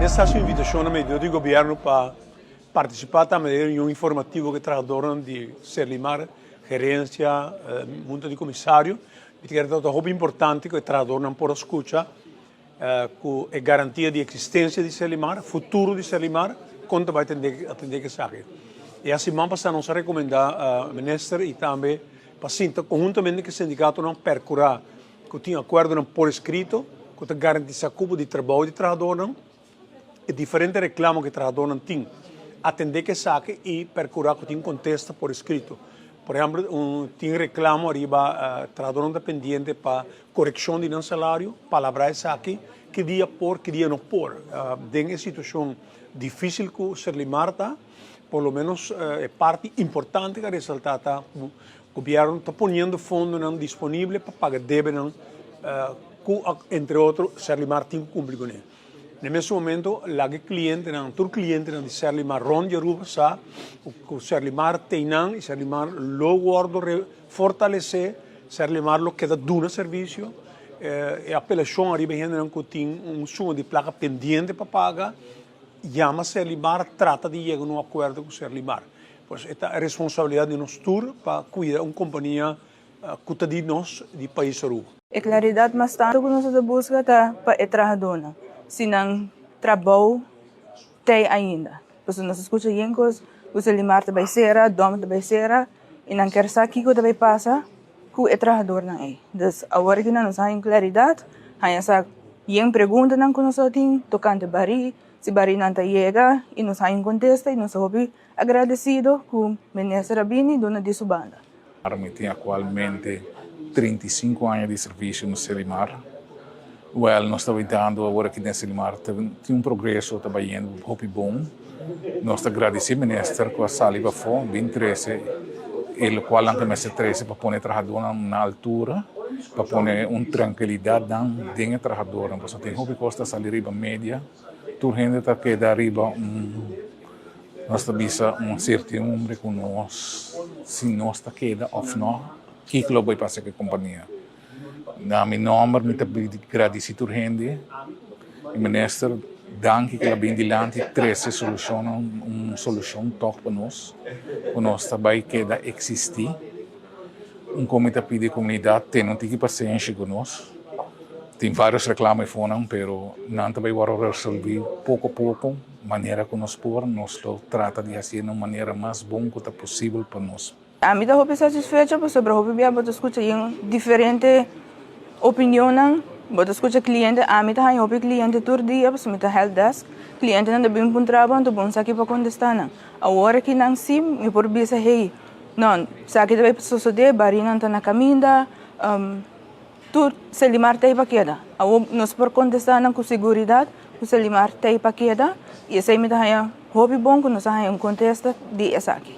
Nesta invitazione medio di governo para participar também em um informativo que trataram de Serlimar, gerência, junta de comissário, e que é muito importante que trataram por escuta com a garantia de existência de Serlimar, futuro de Serlimar, quando vai atender que sabe. E assim, vamos nos recomendar ao ministro e também para conjuntamente com o sindicato não percurar que tinha acordo por escrito, que garantiza cubo de trabalho de trabalhador e diferentes reclamos que trabalhador tem atender que saque e percurar que tem contesta por escrito. Por exemplo, tem reclamo arriba trabalhador dependiente para correção de não salário, palavra saque, que dia por, que dia não por. Tem situação difícil que o Serlimar está, por lo menos é parte importante que ressalta o governo está ponendo fundos disponíveis para pagar débito, entre outros, Serlimar tem que cumprir com ele. Nesse momento, o cliente de Serlimar ronde Aruba sa, o Serlimar tem e Serlimar lo guardo fortalecer, Serlimar lo queda duna serviço, e a apelação arriba que tem suma de placa pendente para pagar, chama Serlimar, trata de chegar a um acordo com Serlimar. Pois esta é a responsabilidade de nós todos para cuidar uma companhia que de nós, de país Aruba. A claridade mais tanto que nós busca para a trabalhadora. Se não trabalho, tem ainda. Porque nós escutamos que o Serlimar também será, o dono também será, e não quer saber o que também passa com o trabalhador. Então, agora que nós temos claridade, nós temos perguntas que nós temos, tocando Bari, se Bari não chega, e nós temos contesta, e nós somos agradecidos com o ministro Rabini e dona de sua banda. Eu tenho atualmente 35 anos de serviço no Serlimar. Nós estamos dando agora aqui no Serlimar, tem progresso trabalhando muito bom. Nós agradecemos ao ministro com a saliva foi 2013, ele qual não começa 13 para pôr trabalhador na altura, para pôr uma tranquilidade dentro do trabalhador. Então tem muito costa sair riba média, tudo gente está queda riba nós estamos certidumbre com nós, se nós está queda ou não, que vai passar com a companhia. Na meu nome, muito agradecido gente, o ministro, danke que ele vem diante, traz uma solução top para nós. Nós também queda existir. Comitê de comunidade tem que paciência com nós. Tem vários reclamos fora, mas não também vamos resolver pouco a pouco, maneira que nós trata de fazer de uma maneira mais boa que possível para nós. A mim estou satisfeita sobre o hobby, eu escuto diferente opinião, eu escuto cliente, a mim está em cliente todo dia, porque eu help desk, cliente não deve encontrar, então bom aqui para contestar. Agora que não sim, eu por bisa hey, não, sabe deve suceder, barina está na caminha, tudo Serlimar tem para queda. Nós por contestar com segurança, o Serlimar tem para queda, e esse aí me dá hobby bom que nós aí contesta de essa aqui.